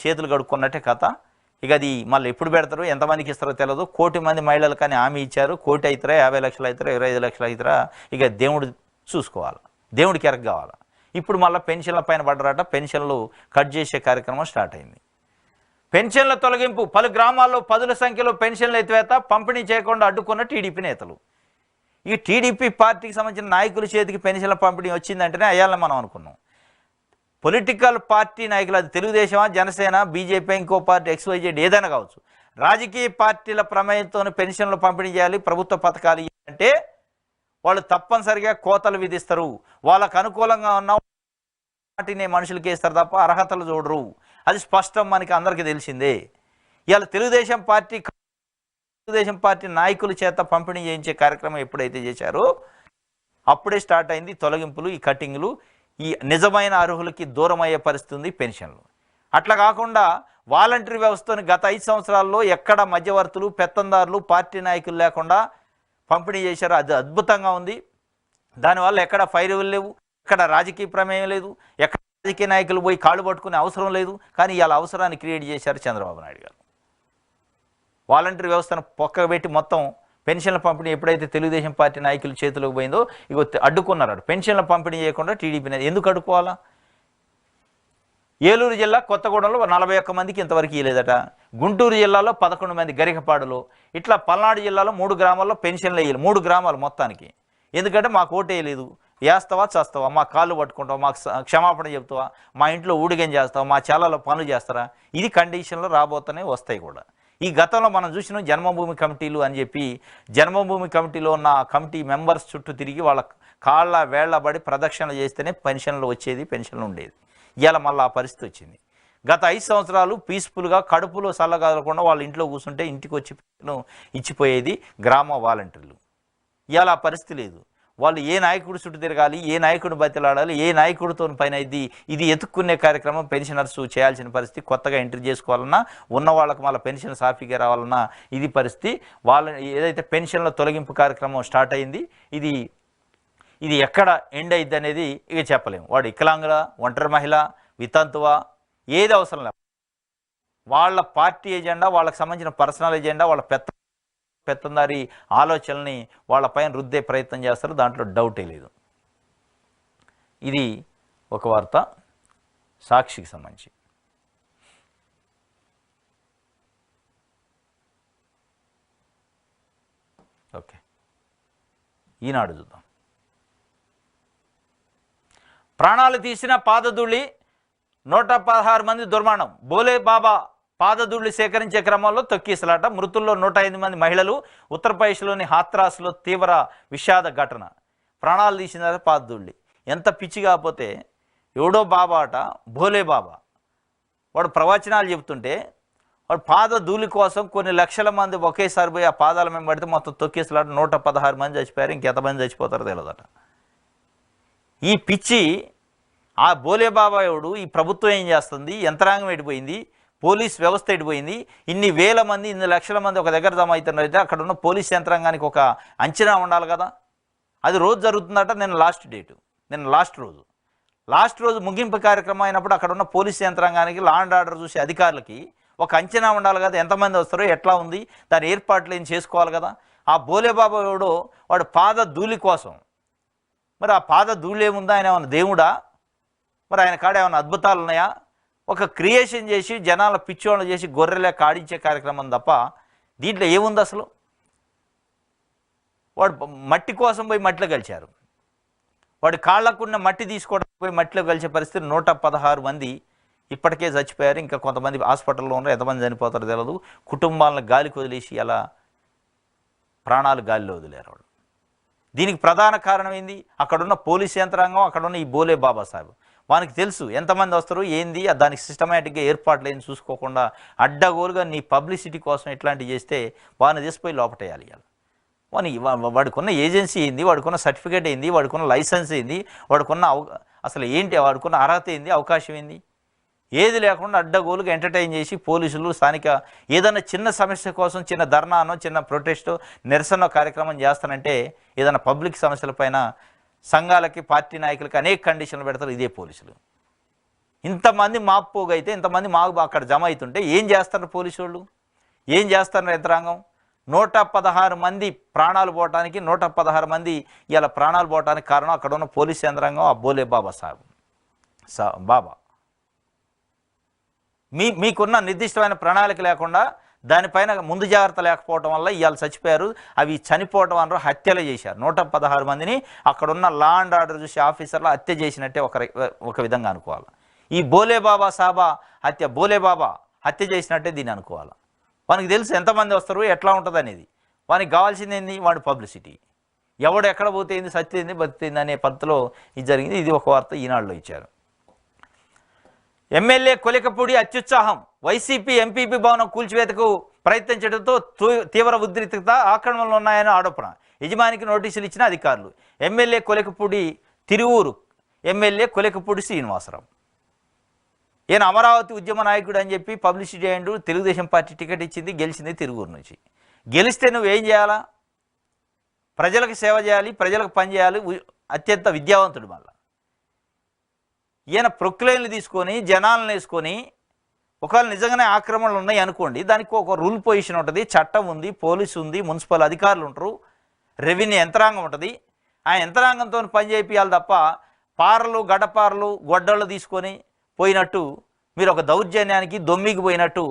చేతులు కడుక్కున్నట్టే కథ. ఇక అది మళ్ళీ ఎప్పుడు పెడతారు, ఎంతమందికి ఇస్తారో తెలియదు. 1 కోటి మంది మహిళలు కానీ హామీ ఇచ్చారు. 1 కోటి అవుతారా, 50 లక్షలు అవుతారా, 25 లక్షలు అవుతారా, ఇక దేవుడు చూసుకోవాలి, దేవుడికి ఎరగ కావాలి. ఇప్పుడు మళ్ళీ పెన్షన్ల పైన పడ్డరాట. పెన్షన్లు కట్ చేసే కార్యక్రమం స్టార్ట్ అయింది. పెన్షన్ల తొలగింపు, పలు గ్రామాల్లో పదుల సంఖ్యలో పెన్షన్ల ఎత్తివేత, పంపిణీ చేయకుండా అడ్డుకున్న టీడీపీ నేతలు. ఈ టీడీపీ పార్టీకి సంబంధించిన నాయకుల చేతికి పెన్షన్ల పంపిణీ వచ్చిందంటేనే అయ్యాలని మనం అనుకున్నాం. పొలిటికల్ పార్టీ నాయకులు, అది తెలుగుదేశమా, జనసేన, బీజేపీ, ఇంకో పార్టీ, XYZ ఏదైనా కావచ్చు, రాజకీయ పార్టీల ప్రమేయంతో పెన్షన్లు పంపిణీ చేయాలి, ప్రభుత్వ పథకాలు అంటే వాళ్ళు తప్పనిసరిగా కోతలు విధిస్తారు. వాళ్ళకు అనుకూలంగా ఉన్న వాటిని మనుషులకి ఇస్తారు తప్ప అర్హతలు చూడరు. అది స్పష్టం, మనకి అందరికీ తెలిసిందే. ఇవాళ తెలుగుదేశం పార్టీ నాయకుల చేత పంపిణీ చేయించే కార్యక్రమం ఎప్పుడైతే చేశారో అప్పుడే స్టార్ట్ అయింది తొలగింపులు, ఈ కటింగ్లు. ఈ నిజమైన అర్హులకి దూరం అయ్యే పరిస్థితి ఉంది పెన్షన్లు. అట్లా కాకుండా వాలంటరీ వ్యవస్థను గత 5 సంవత్సరాల్లో ఎక్కడ మధ్యవర్తులు, పెత్తందారులు, పార్టీ నాయకులు లేకుండా పంపిణీ చేశారు. అది అద్భుతంగా ఉంది. దానివల్ల ఎక్కడ ఫైర్లు లేవు, ఎక్కడ రాజకీయ ప్రమేయం లేదు, ఎక్కడ రాజకీయ నాయకులు పోయి కాళ్ళు పట్టుకునే అవసరం లేదు. కానీ ఇవాళ అవసరాన్ని క్రియేట్ చేశారు చంద్రబాబు నాయుడు గారు. వాలంటరీ వ్యవస్థను పొక్కబెట్టి మొత్తం పెన్షన్ల పంపిణీ ఎప్పుడైతే తెలుగుదేశం పార్టీ నాయకుల చేతిలోకి పోయిందో ఇగో అడ్డుకున్నారు. పెన్షన్ల పంపిణీ చేయకుండా టీడీపీ ఎందుకు అడ్డుకోవాలా? ఏలూరు జిల్లా కొత్తగూడెంలో 41 మందికి ఇంతవరకు ఇవ్వలేదట. గుంటూరు జిల్లాలో 11 మంది, గరికపాడులో. ఇట్లా పల్నాడు జిల్లాలో 3 గ్రామాల్లో పెన్షన్లు వేయాలి. 3 గ్రామాలు మొత్తానికి. ఎందుకంటే మాకు ఓటేయలేదు, వేస్తావా చేస్తావా, మా కాళ్ళు పట్టుకుంటావా, మాకు క్షమాపణ చెప్తావా, మా ఇంట్లో ఊడిగం చేస్తావా, మా చాలలో పనులు చేస్తారా, ఇది కండిషన్లో రాబోతూనే వస్తాయి కూడా. ఈ గతంలో మనం చూసినాం జన్మభూమి కమిటీలు అని చెప్పి, జన్మభూమి కమిటీలో ఉన్న కమిటీ మెంబర్స్ చుట్టూ తిరిగి వాళ్ళ కాళ్ళ వేళ్లబడి ప్రదక్షిణ చేస్తేనే పెన్షన్లు వచ్చేది, పెన్షన్లు ఉండేది. ఇవాళ మళ్ళీ ఆ పరిస్థితి వచ్చింది. గత 5 సంవత్సరాలు పీస్ఫుల్గా కడుపులో చల్లగాలకుండా వాళ్ళ ఇంట్లో కూర్చుంటే ఇంటికి వచ్చి ఇచ్చిపోయేది గ్రామ వాలంటీర్లు. ఇవాళ ఆ పరిస్థితి లేదు. వాళ్ళు ఏ నాయకుడు చుట్టూ తిరగాలి, ఏ నాయకుడు బతిలాడాలి, ఏ నాయకుడితో పైన ఇది ఎత్తుక్కునే కార్యక్రమం పెన్షనర్స్ చేయాల్సిన పరిస్థితి. కొత్తగా ఎంట్రీ చేసుకోవాలన్నా, ఉన్న వాళ్ళకి మళ్ళీ పెన్షన్ సాఫీగా రావాలన్నా ఇది పరిస్థితి. వాళ్ళ ఏదైతే పెన్షన్ల తొలగింపు కార్యక్రమం స్టార్ట్ అయింది, ఇది ఎక్కడ ఎండ్ అయింది అనేది ఇక చెప్పలేము. వాడు వికలాంగుల, ఒంటరి మహిళ, వితంతువా, ఏది అవసరం లేదు. వాళ్ళ పార్టీ ఎజెండా, వాళ్ళకి సంబంధించిన పర్సనల్ ఎజెండా, వాళ్ళ పెత్తందారి ఆలోచనల్ని వాళ్ళపైన రుద్దే ప్రయత్నం చేస్తారు. దాంట్లో డౌటే లేదు. ఇది ఒక వార్త సాక్షికి సంబంధించి. ఓకే, ఈనాడు చూద్దాం. ప్రాణాలు తీసిన పాదధూళి, 116 మంది దుర్మరణం. బోలే బాబా పాదధూళి సేకరించే క్రమంలో తొక్కిసలాట. మృతుల్లో 105 మంది మహిళలు. ఉత్తరప్రదేశ్లోని హాత్రాస్లో తీవ్ర విషాద ఘటన. ప్రాణాలు తీసిన పాదధూళి. ఎంత పిచ్చి కాకపోతే ఎవడో బాబా అట, భోలే బాబా. వాడు ప్రవచనాలు చెబుతుంటే వాడు పాదధూళి కోసం కొన్ని లక్షల మంది ఒకేసారి పోయి ఆ పాదాల మీద పడితే మొత్తం తొక్కిసలాట 116 మంది చచ్చిపోయారు. ఇంకెంతమంది చచ్చిపోతారో తెలియదట. ఈ పిచ్చి ఆ బోలే బాబా ఎవడు, ఈ ప్రభుత్వం ఏం చేస్తుంది, యంత్రాంగం ఎడిపోయింది, పోలీస్ వ్యవస్థ ఎడిపోయింది. ఇన్ని వేల మంది, ఇన్ని లక్షల మంది ఒక దగ్గర జమ అవుతున్నారైతే అక్కడ ఉన్న పోలీస్ యంత్రాంగానికి ఒక అంచనా ఉండాలి కదా. అది రోజు జరుగుతుందట. నిన్న లాస్ట్ రోజు ముగింపు కార్యక్రమం అయినప్పుడు అక్కడ ఉన్న పోలీస్ యంత్రాంగానికి, లా అండ్ ఆర్డర్ చూసే అధికారులకి ఒక అంచనా ఉండాలి కదా. ఎంతమంది వస్తారో, ఎట్లా ఉంది, దాని ఏర్పాట్లు ఏం చేసుకోవాలి కదా. ఆ బోలే బాబా ఎవడో వాడు పాద ధూళి కోసం మరి ఆ పాద ధూళి ఏముందా? ఆయన ఏమన్నా దేవుడా? మరి ఆయన కాడ ఏమైనా అద్భుతాలు ఉన్నాయా? ఒక క్రియేషన్ చేసి జనాల పిచ్చోళ్ళు చేసి గొర్రెలే కాడించే కార్యక్రమం తప్ప దీంట్లో ఏముంది అసలు? వాడు మట్టి కోసం పోయి మట్టిలో కలిశారు. వాడి కాళ్ళకున్న మట్టి తీసుకోవడానికి పోయి మట్టిలో కలిసే పరిస్థితి 116 మంది ఇప్పటికే చచ్చిపోయారు. ఇంకా కొంతమంది హాస్పిటల్లో ఉన్నారు. ఎంతమంది చనిపోతారో తెలియదు. కుటుంబాలను గాలికి వదిలేసి అలా ప్రాణాలు గాలిలో వదిలేరు వాళ్ళు. దీనికి ప్రధాన కారణం ఏంది? అక్కడున్న పోలీస్ యంత్రాంగం, అక్కడున్న ఈ బోలే బాబాసాహెబ్. వానికి తెలుసు ఎంతమంది వస్తారు ఏంది, దానికి సిస్టమేటిక్గా ఏర్పాట్లు ఏం చూసుకోకుండా అడ్డగోలుగా నీ పబ్లిసిటీ కోసం ఇట్లాంటివి చేస్తే వాడిని తీసిపోయి లోపటేయాలి. వాని వాడుకున్న ఏజెన్సీ ఏంది, వాడుకున్న సర్టిఫికేట్ ఏంది, వాడుకున్న లైసెన్స్ ఏంది, వాడుకున్న అసలు ఏంటి, వాడుకున్న అర్హత ఏంది, అవకాశం ఏంది, ఏది లేకుండా అడ్డగోలుగా ఎంటర్టైన్ చేసి పోలీసులు స్థానిక ఏదైనా చిన్న సమస్య కోసం చిన్న ధర్నానో చిన్న ప్రొటెస్టో నిరసన కార్యక్రమం చేస్తానంటే ఏదైనా పబ్లిక్ సమస్యలపైన సంఘాలకి పార్టీ నాయకులకి అనేక కండిషన్లు పెడతారు ఇదే పోలీసులు. ఇంతమంది మాకు పోగైతే ఇంతమంది మాకు అక్కడ జమ అవుతుంటే ఏం చేస్తారు పోలీసు వాళ్ళు? ఏం చేస్తారు యంత్రాంగం? 116 మంది ప్రాణాలు పోవటానికి 116 మంది ఇలా ప్రాణాలు పోవటానికి కారణం అక్కడ ఉన్న పోలీస్ యంత్రాంగం, ఆ బోలే బాబా బాబా. మీకున్న నిర్దిష్టమైన ప్రణాళిక లేకుండా దానిపైన ముందు జాగ్రత్త లేకపోవడం వల్ల ఇవాళ చచ్చిపోయారు. అవి చనిపోవడం వల్ల హత్యలు చేశారు. 116 మందిని అక్కడున్న లా అండ్ ఆర్డర్ చూసి ఆఫీసర్లు హత్య చేసినట్టే ఒక విధంగా అనుకోవాలి. ఈ బోలే బాబా సాబా బోలే బాబా హత్య చేసినట్టే దీన్ని అనుకోవాలి. వానికి తెలుసు ఎంతమంది వస్తారు, ఎట్లా ఉంటుంది అనేది. వానికి కావాల్సింది ఏంది? వాడి పబ్లిసిటీ. ఎవడు ఎక్కడ పోతే ఏంది, సత్యింది బతికింది అనే పద్ధతిలో ఇది జరిగింది. ఇది ఒక వార్త ఈనాడులో ఇచ్చారు. ఎమ్మెల్యే కొలికపూడి అత్యుత్సాహం. వైసీపీ ఎంపీపీ భవనం కూల్చివేతకు ప్రయత్నించడంతో తీవ్ర ఉద్రిక్తత, ఆక్రమణలు ఉన్నాయని ఆరోపణ. యజమానికి నోటీసులు ఇచ్చిన అధికారులు. MLA Kolikapudi Tiruvuru MLA Kolikapudi Srinivasarao. ఈయన అమరావతి ఉద్యమ నాయకుడు అని చెప్పి పబ్లిసిటీ అయ్యిండు. తెలుగుదేశం పార్టీ టికెట్ ఇచ్చింది, గెలిచింది తిరువూరు నుంచి. గెలిస్తే నువ్వేం చేయాలా? ప్రజలకు సేవ చేయాలి, ప్రజలకు పని చేయాలి. అత్యంత విద్యావంతుడు. మళ్ళా ఈయన ప్రొక్లైన్లు తీసుకొని జనాలను వేసుకొని ఒకవేళ నిజంగానే ఆక్రమణలు ఉన్నాయి అనుకోండి, దానికి ఒక రూల్ పొజిషన్ ఉంటుంది, చట్టం ఉంది, పోలీసు ఉంది, మున్సిపల్ అధికారులు ఉంటారు, రెవెన్యూ యంత్రాంగం ఉంటుంది. ఆ యంత్రాంగంతో పని చేయించాలి తప్ప పారలు గడపారలు గొడ్డళ్ళు తీసుకొని పోయినట్టు మీరు ఒక దౌర్జన్యానికి దొమ్మికి పోయినట్టు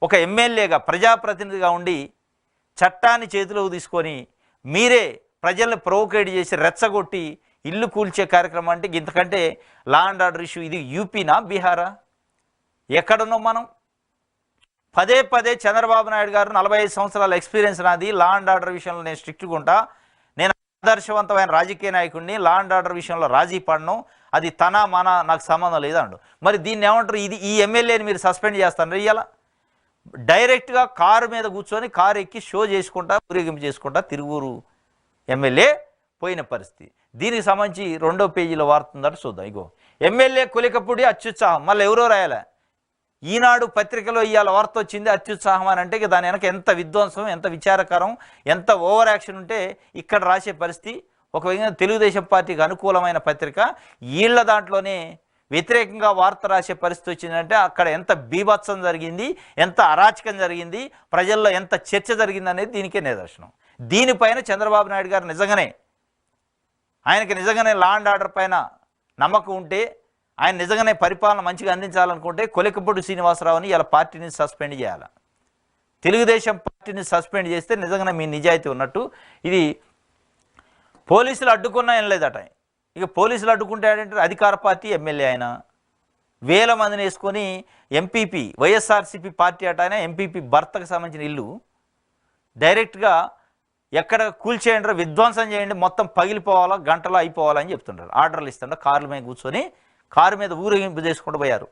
ఒక ఎమ్మెల్యేగా ప్రజాప్రతినిధిగా ఉండి చట్టాన్ని చేతిలోకి తీసుకొని మీరే ప్రజల్ని ప్రొవోకేట్ చేసి రెచ్చగొట్టి ఇల్లు కూల్చే కార్యక్రమం అంటే ఇంతకంటే లా అండ్ ఆర్డర్ ఇష్యూ ఇది యూపీనా బీహారా? ఎక్కడున్నాం మనం? పదే పదే చంద్రబాబు నాయుడు గారు 45 సంవత్సరాల ఎక్స్పీరియన్స్ నాది, లా అండ్ ఆర్డర్ విషయంలో నేను స్ట్రిక్ట్గా ఉంటా, నేను ఆదర్శవంతమైన రాజకీయ నాయకుడిని, లా అండ్ ఆర్డర్ విషయంలో రాజీ పడను, అది తన మన నాకు సంబంధం లేదండు. మరి దీన్ని ఏమంటారు? ఈ ఎమ్మెల్యేని మీరు సస్పెండ్ చేస్తాను ఇయ్యాల. డైరెక్ట్గా కారు మీద కూర్చొని కారు ఎక్కి షో చేసుకుంటా ఊరేగింపు చేసుకుంటా తిరువూరు ఎమ్మెల్యే పోయిన పరిస్థితి. దీనికి సంబంధించి 2వ పేజీలో వార్త ఉందట, చూద్దాం. ఇగో ఎమ్మెల్యే కొలికపూడి అత్యుత్సాహం. మళ్ళీ ఎవరో రాయాల, ఈనాడు పత్రికలో ఇవాళ వార్త వచ్చింది అత్యుత్సాహం అని అంటే దాని వెనక ఎంత విధ్వంసం, ఎంత విచారకరం, ఎంత ఓవర్ యాక్షన్ ఉంటే ఇక్కడ రాసే పరిస్థితి. ఒక విధంగా తెలుగుదేశం పార్టీకి అనుకూలమైన పత్రిక వీళ్ళ దాంట్లోనే వ్యతిరేకంగా వార్త రాసే పరిస్థితి వచ్చిందంటే అక్కడ ఎంత బీభత్సం జరిగింది, ఎంత అరాచకం జరిగింది, ప్రజల్లో ఎంత చర్చ జరిగింది అనేది దీనికే నిదర్శనం. దీనిపైన చంద్రబాబు నాయుడు గారు ఆయనకి నిజంగానే లా అండ్ ఆర్డర్ పైన నమ్మకం ఉంటే, ఆయన నిజంగానే పరిపాలన మంచిగా అందించాలనుకుంటే కొలికపూడి శ్రీనివాసరావుని ఇలా పార్టీని సస్పెండ్ చేయాలి. తెలుగుదేశం పార్టీని సస్పెండ్ చేస్తే నిజంగానే మీ నిజాయితీ ఉన్నట్టు. ఇది పోలీసులు అడ్డుకున్నా ఏం లేదట. ఇక పోలీసులు అడ్డుకుంటే ఏంటంటే అధికార పార్టీ ఎమ్మెల్యే ఆయన వేల మందిని వేసుకొని ఎంపీపీ వైఎస్ఆర్సీపీ పార్టీ అట, ఆయన ఎంపీపీ భర్తకు సంబంధించిన ఇల్లు డైరెక్ట్గా ఎక్కడ కూల్చేయండి, విధ్వంసం చేయండి, మొత్తం పగిలిపోవాలా, గంటలో అయిపోవాలని చెప్తుంటారు. ఆర్డర్లు ఇస్తుంటారు. కార్ల మీద కూర్చొని కారు మీద ఊరేగింపు చేసుకుంటూ పోయారు.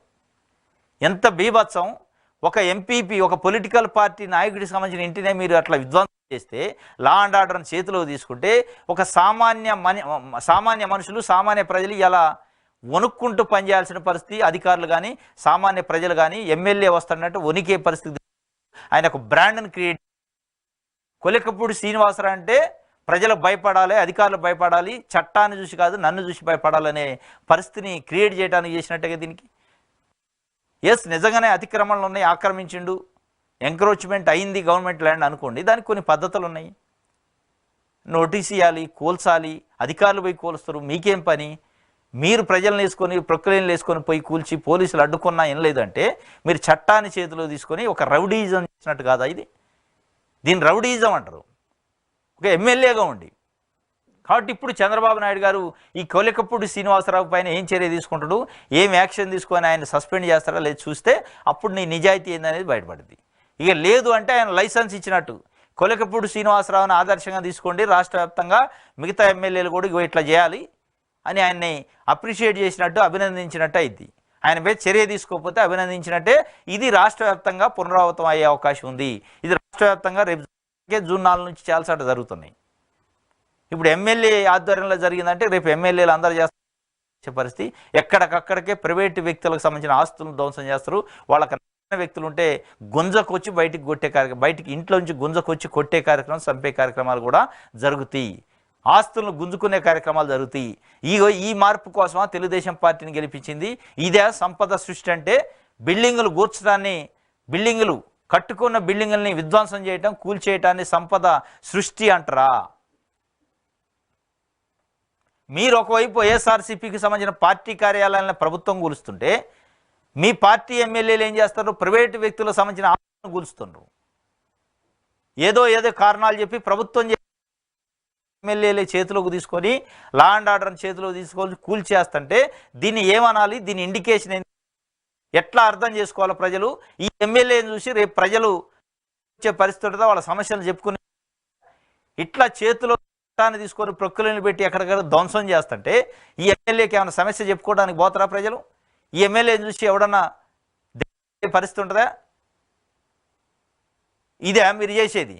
ఎంత బీభత్సం! ఒక ఎంపీపీ, ఒక పొలిటికల్ పార్టీ నాయకుడికి సంబంధించిన ఇంటినే మీరు అట్లా విధ్వంసం చేస్తే, లా అండ్ ఆర్డర్ని చేతిలో తీసుకుంటే ఒక సామాన్య మనుషులు, సామాన్య ప్రజలు ఇలా వణుక్కుంటూ పనిచేయాల్సిన పరిస్థితి. అధికారులు కానీ సామాన్య ప్రజలు కానీ ఎమ్మెల్యే వస్తున్నట్టు వణికే పరిస్థితి. ఆయన ఒక బ్రాండ్ని క్రియేట్. కొలికపూడి శ్రీనివాసరావు అంటే ప్రజలకు భయపడాలి, అధికారులు భయపడాలి, చట్టాన్ని చూసి కాదు నన్ను చూసి భయపడాలనే పరిస్థితిని క్రియేట్ చేయడానికి చేసినట్టుగా దీనికి. ఎస్, నిజంగానే అతిక్రమణలు ఉన్నాయి, ఆక్రమించిండు, ఎంక్రోచ్మెంట్ అయింది గవర్నమెంట్ ల్యాండ్ అనుకోండి, దానికి కొన్ని పద్ధతులు ఉన్నాయి. నోటీస్ ఇవ్వాలి, కూల్చాలి, అధికారులు పోయి కూలుస్తారు, మీకేం పని? మీరు ప్రజలను వేసుకొని ప్రొక్లైన్లు వేసుకొని పోయి కూల్చి పోలీసులు అడ్డుకున్నా ఏం లేదంటే మీరు చట్టాన్ని చేతిలో తీసుకొని ఒక రౌడీయిజం చేసినట్టు కాదా ఇది? దీన్ని రౌడీయిజం అంటారు ఒక ఎమ్మెల్యేగా ఉండి. కాబట్టి ఇప్పుడు చంద్రబాబు నాయుడు గారు ఈ కొలికపూడి శ్రీనివాసరావు పైన ఏం చర్య తీసుకుంటాడు, ఏం యాక్షన్ తీసుకొని ఆయన సస్పెండ్ చేస్తారా లేదు చూస్తే అప్పుడు నీ నిజాయితీ ఏందనేది బయటపడింది. ఇక లేదు అంటే ఆయన లైసెన్స్ ఇచ్చినట్టు కొలికపూడి శ్రీనివాసరావుని ఆదర్శంగా తీసుకోండి, రాష్ట్ర వ్యాప్తంగా మిగతా ఎమ్మెల్యేలు కూడా ఇట్లా చేయాలి అని ఆయన్ని అప్రిషియేట్ చేసినట్టు, అభినందించినట్టు అయింది. ఆయన మీద చర్య తీసుకోకపోతే అభినందించినట్టే. ఇది రాష్ట్ర వ్యాప్తంగా పునరావృతం అయ్యే అవకాశం ఉంది. ఇది రాష్ట్ర వ్యాప్తంగా రేపు జూన్ 4 నుంచి చాలాసార్లు జరుగుతున్నాయి. ఇప్పుడు ఎమ్మెల్యే ఆధ్వర్యంలో జరిగిందంటే రేపు ఎమ్మెల్యేలు అందరూ చేసే పరిస్థితి. ఎక్కడికక్కడికే ప్రైవేటు వ్యక్తులకు సంబంధించిన ఆస్తులను ధ్వంసం చేస్తారు. వాళ్ళకి వ్యక్తులు ఉంటే గుంజకొచ్చి బయటికి కొట్టే కార్యక్రమం, బయటికి ఇంట్లో నుంచి గుంజకొచ్చి కొట్టే కార్యక్రమం, చంపే కార్యక్రమాలు కూడా జరుగుతాయి. ఆస్తులను గుంజుకునే కార్యక్రమాలు జరుగుతాయి. ఈ మార్పు కోసమా తెలుగుదేశం పార్టీని గెలిపించింది? ఇదే సంపద సృష్టి అంటే? బిల్డింగులు కూర్చడాన్ని, బిల్డింగులు కట్టుకున్న బిల్డింగుల్ని విధ్వంసం చేయటం, కూల్చేయటాన్ని సంపద సృష్టి అంటారా? మీరు ఒకవైపు వైఎస్ఆర్సీపీకి సంబంధించిన పార్టీ కార్యాలయాలను ప్రభుత్వం కూలుస్తుంటే మీ పార్టీ ఎమ్మెల్యేలు ఏం చేస్తారు? ప్రైవేటు వ్యక్తులకు సంబంధించిన ఆస్తులను కూలుస్తున్నారు. ఏదో కారణాలు చెప్పి ప్రభుత్వం ఎమ్మెల్యేలే చేతిలోకి తీసుకొని లా అండ్ ఆర్డర్ని చేతిలోకి తీసుకొని కూల్చేస్తుంటే దీన్ని ఏమనాలి? దీని ఇండికేషన్ ఏంటి? ఎట్లా అర్థం చేసుకోవాలి ప్రజలు? ఈ ఎమ్మెల్యేని చూసి రేపు ప్రజలు వచ్చే పరిస్థితులతో వాళ్ళ సమస్యలు చెప్పుకుని ఇట్లా చేతిలో తీసుకొని ప్రొక్కులను పెట్టి ఎక్కడికక్కడ ధ్వంసం చేస్తుంటే ఈ ఎమ్మెల్యేకి ఏమైనా సమస్య చెప్పుకోవడానికి పోతారా ప్రజలు? ఈ ఎమ్మెల్యేని చూసి ఎవడన్నా పరిస్థితి ఉంటుందా? ఇదే మీరు చేసేది?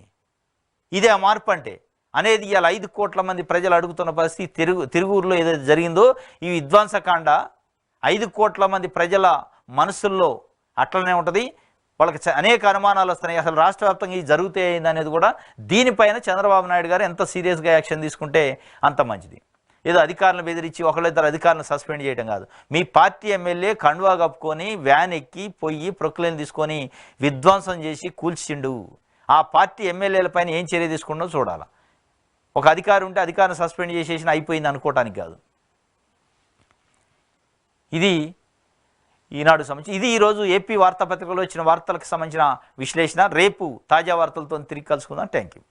ఇదే మార్పు అంటే అనేది? ఇవాళ 5 కోట్ల మంది ప్రజలు అడుగుతున్న పరిస్థితి. తిరుగురులో ఏదైతే జరిగిందో ఈ విధ్వంసకాండ 5 కోట్ల మంది ప్రజల మనసుల్లో అట్లనే ఉంటుంది. వాళ్ళకి అనేక అనుమానాలు వస్తున్నాయి. అసలు రాష్ట్ర వ్యాప్తంగా ఇది జరుగుతాయింది అనేది కూడా. దీనిపైన చంద్రబాబు నాయుడు గారు ఎంత సీరియస్గా యాక్షన్ తీసుకుంటే అంత మంచిది. ఏదో అధికారులను బెదిరించి ఒకళ్ళిద్దరు అధికారులను సస్పెండ్ చేయడం కాదు. మీ పార్టీ ఎమ్మెల్యే కండువా కప్పుకొని వ్యాన్ ఎక్కి పోయి ప్రొక్లైన్ తీసుకొని విధ్వంసం చేసి కూల్చిండు. ఆ పార్టీ ఎమ్మెల్యేల పైన ఏం చర్య తీసుకుంటో చూడాలి. ఒక అధికారి ఉంటే అధికారిని సస్పెండ్ చేసేసిన అయిపోయింది అనుకోవటానికి కాదు. ఇది ఈనాడు సంబంధించి, ఇది ఈరోజు ఏపీ వార్తాపత్రికలో వచ్చిన వార్తలకు సంబంధించిన విశ్లేషణ. రేపు తాజా వార్తలతో తిరిగి కలుసుకుందాం. Thank you.